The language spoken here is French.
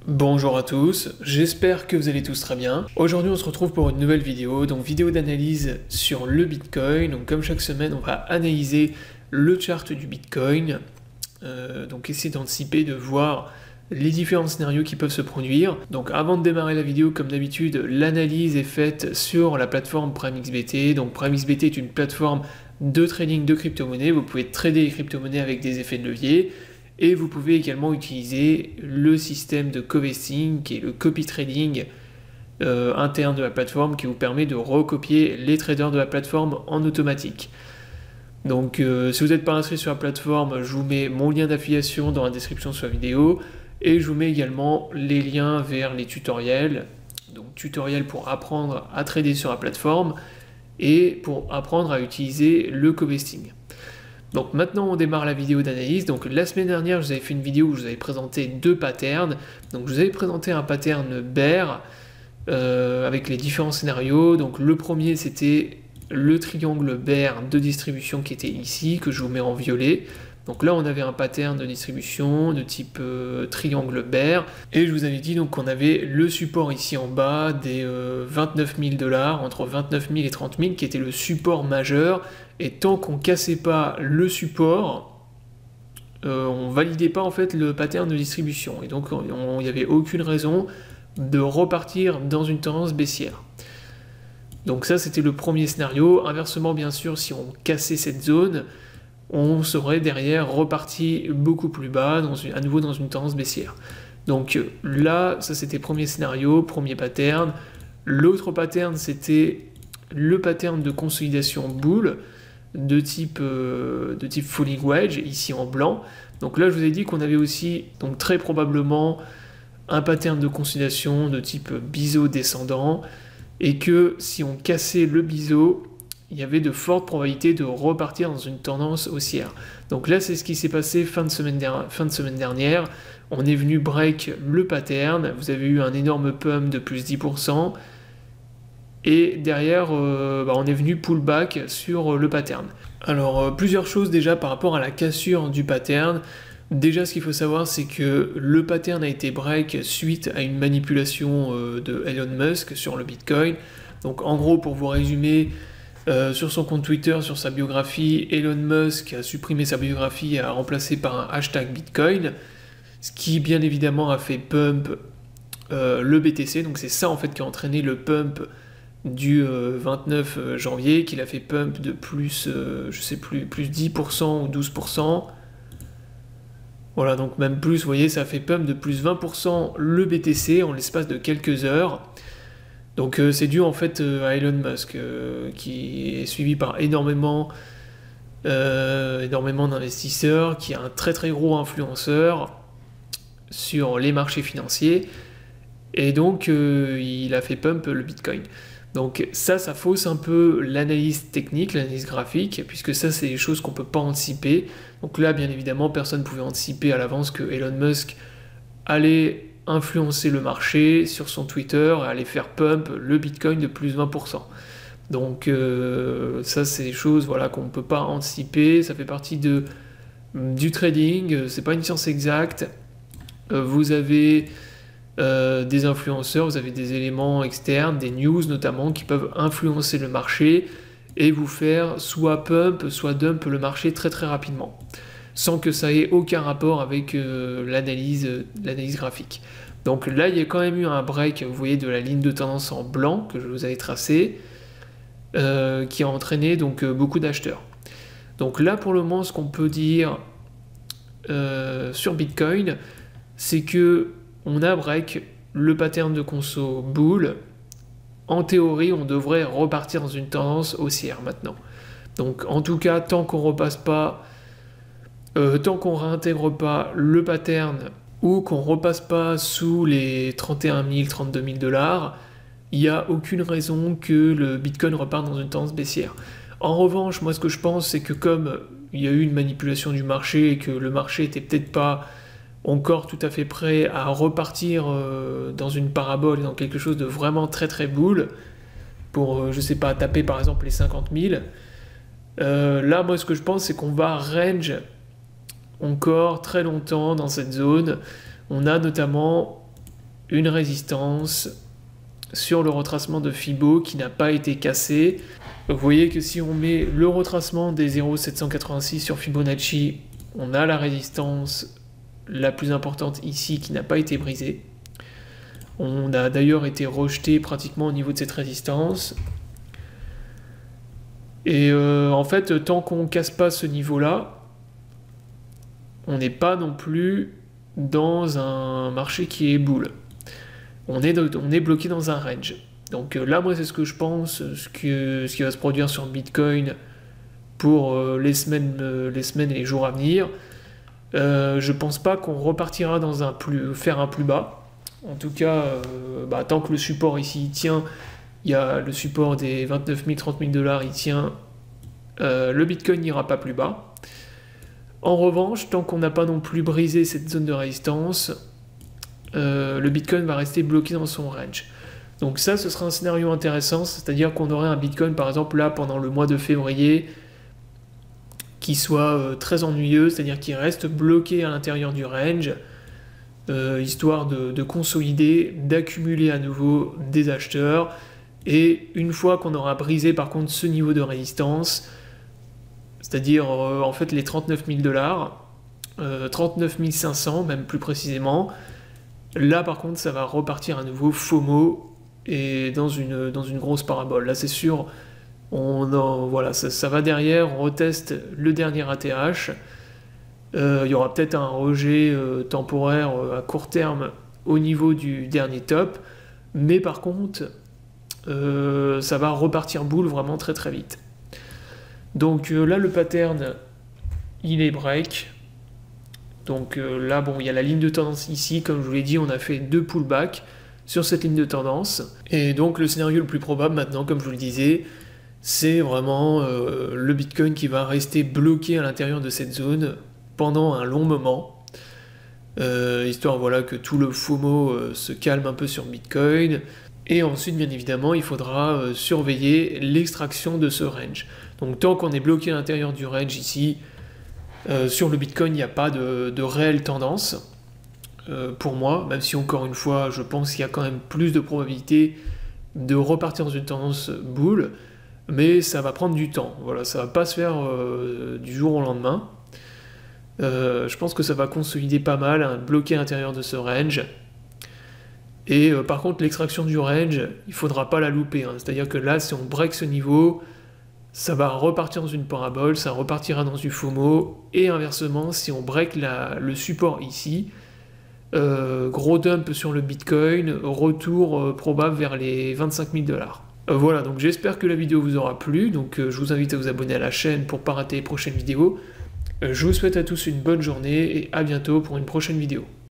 Bonjour à tous, j'espère que vous allez tous très bien. Aujourd'hui on se retrouve pour une nouvelle vidéo, donc vidéo d'analyse sur le Bitcoin. Donc comme chaque semaine on va analyser le chart du Bitcoin, donc essayer d'anticiper, de voir les différents scénarios qui peuvent se produire. Donc avant de démarrer la vidéo, comme d'habitude, l'analyse est faite sur la plateforme PrimeXBT. Donc PrimeXBT est une plateforme de trading de crypto-monnaies, vous pouvez trader les crypto-monnaies avec des effets de levier. Et vous pouvez également utiliser le système de covesting, qui est le copy trading interne de la plateforme, qui vous permet de recopier les traders de la plateforme en automatique. Donc si vous n'êtes pas inscrit sur la plateforme, je vous mets mon lien d'affiliation dans la description sous la vidéo, et je vous mets également les liens vers les tutoriels, donc tutoriels pour apprendre à trader sur la plateforme, et pour apprendre à utiliser le covesting. Donc maintenant on démarre la vidéo d'analyse. Donc la semaine dernière je vous avais fait une vidéo où je vous avais présenté deux patterns. Donc je vous avais présenté un pattern bear avec les différents scénarios. Donc le premier c'était le triangle bear de distribution qui était ici, que je vous mets en violet. Donc là on avait un pattern de distribution de type triangle bear, et je vous avais dit donc qu'on avait le support ici en bas des 29 000 $, entre 29 000 et 30 000, qui était le support majeur, et tant qu'on cassait pas le support, on validait pas en fait le pattern de distribution, et donc il n'y avait aucune raison de repartir dans une tendance baissière. Donc ça c'était le premier scénario. Inversement bien sûr, si on cassait cette zone, on serait derrière reparti beaucoup plus bas, à nouveau dans une tendance baissière. Donc là, ça c'était premier scénario, premier pattern. L'autre pattern, c'était le pattern de consolidation bull de type falling wedge, ici en blanc. Donc là, je vous ai dit qu'on avait aussi, donc très probablement, un pattern de consolidation de type biseau descendant, et que si on cassait le biseau, il y avait de fortes probabilités de repartir dans une tendance haussière. Donc là, c'est ce qui s'est passé fin de semaine dernière. On est venu break le pattern, vous avez eu un énorme pump de plus 10%, et derrière, on est venu pullback sur le pattern. Alors, plusieurs choses déjà par rapport à la cassure du pattern. Déjà, ce qu'il faut savoir, c'est que le pattern a été break suite à une manipulation de Elon Musk sur le Bitcoin. Donc en gros, pour vous résumer, sur son compte Twitter, sur sa biographie, Elon Musk a supprimé sa biographie et a remplacé par un hashtag Bitcoin, ce qui bien évidemment a fait pump le BTC. Donc c'est ça en fait qui a entraîné le pump du 29 janvier, qu'il a fait pump de plus, je sais plus 10% ou 12%. Voilà, donc même plus, vous voyez, ça a fait pump de plus 20% le BTC en l'espace de quelques heures. Donc c'est dû en fait à Elon Musk, qui est suivi par énormément d'investisseurs, qui est un très très gros influenceur sur les marchés financiers, et donc il a fait pump le Bitcoin. Donc ça fausse un peu l'analyse technique, l'analyse graphique, puisque ça c'est des choses qu'on ne peut pas anticiper. Donc là bien évidemment personne ne pouvait anticiper à l'avance que Elon Musk allait influencer le marché sur son Twitter et aller faire pump le Bitcoin de plus 20%. Donc ça c'est des choses voilà, qu'on ne peut pas anticiper, ça fait partie du trading, c'est pas une science exacte. Vous avez des influenceurs, vous avez des éléments externes, des news notamment, qui peuvent influencer le marché et vous faire soit pump, soit dump le marché très très rapidement, sans que ça ait aucun rapport avec l'analyse graphique. Donc là, il y a quand même eu un break, vous voyez, de la ligne de tendance en blanc que je vous avais tracée, qui a entraîné donc beaucoup d'acheteurs. Donc là, pour le moment, ce qu'on peut dire sur Bitcoin, c'est que on a break le pattern de conso bull. En théorie, on devrait repartir dans une tendance haussière maintenant. Donc en tout cas, tant qu'on repasse pas, tant qu'on réintègre pas le pattern, ou qu'on repasse pas sous les 31 000, 32 000 $, il n'y a aucune raison que le Bitcoin reparte dans une tendance baissière. En revanche, moi ce que je pense, c'est que comme il y a eu une manipulation du marché et que le marché était peut-être pas encore tout à fait prêt à repartir dans une parabole, dans quelque chose de vraiment très très bull, pour, je sais pas, taper par exemple les 50 000, là moi ce que je pense c'est qu'on va range encore très longtemps dans cette zone. On a notamment une résistance sur le retracement de Fibo qui n'a pas été cassé. Vous voyez que si on met le retracement des 0,786 sur Fibonacci, on a la résistance la plus importante ici qui n'a pas été brisée. On a d'ailleurs été rejeté pratiquement au niveau de cette résistance. Et en fait, tant qu'on ne casse pas ce niveau-là, on n'est pas non plus dans un marché qui est bull. On est bloqué dans un range. Donc là, moi, c'est ce que je pense, ce qui va se produire sur Bitcoin pour les semaines et les jours à venir. Je pense pas qu'on repartira dans faire un plus bas. En tout cas, tant que le support ici tient, il y a le support des 29 000, 30 000 $, il tient, le Bitcoin n'ira pas plus bas. En revanche, tant qu'on n'a pas non plus brisé cette zone de résistance, le Bitcoin va rester bloqué dans son range. Donc ça, ce sera un scénario intéressant, c'est-à-dire qu'on aurait un Bitcoin, par exemple, là, pendant le mois de février, qui soit très ennuyeux, c'est-à-dire qu'il reste bloqué à l'intérieur du range, histoire de consolider, d'accumuler à nouveau des acheteurs, et une fois qu'on aura brisé, par contre, ce niveau de résistance, c'est-à-dire, en fait, les 39 000 $, 39 500, même plus précisément, là, par contre, ça va repartir à nouveau FOMO, et dans une grosse parabole. Là, c'est sûr, voilà, ça va derrière, on reteste le dernier ATH. Il y aura peut-être un rejet temporaire à court terme au niveau du dernier top, mais par contre, ça va repartir bull vraiment très très vite. Donc là, le pattern, il est break. Donc là, bon, il y a la ligne de tendance ici, comme je vous l'ai dit, on a fait 2 pullbacks sur cette ligne de tendance. Et donc le scénario le plus probable maintenant, comme je vous le disais, c'est vraiment le Bitcoin qui va rester bloqué à l'intérieur de cette zone pendant un long moment, histoire voilà, que tout le FOMO se calme un peu sur Bitcoin. Et ensuite, bien évidemment, il faudra surveiller l'extraction de ce range. Donc tant qu'on est bloqué à l'intérieur du range ici, sur le Bitcoin, il n'y a pas de réelle tendance. Pour moi, même si encore une fois, je pense qu'il y a quand même plus de probabilité de repartir dans une tendance bull, mais ça va prendre du temps. Voilà, ça va pas se faire du jour au lendemain. Je pense que ça va consolider pas mal, hein, bloquer à l'intérieur de ce range. Et par contre, l'extraction du range, il faudra pas la louper. Hein. C'est-à-dire que là, si on break ce niveau, ça va repartir dans une parabole, ça repartira dans du FOMO, et inversement, si on break le support ici, gros dump sur le Bitcoin, retour probable vers les 25 000 $. Voilà, donc j'espère que la vidéo vous aura plu, donc je vous invite à vous abonner à la chaîne pour ne pas rater les prochaines vidéos. Je vous souhaite à tous une bonne journée, et à bientôt pour une prochaine vidéo.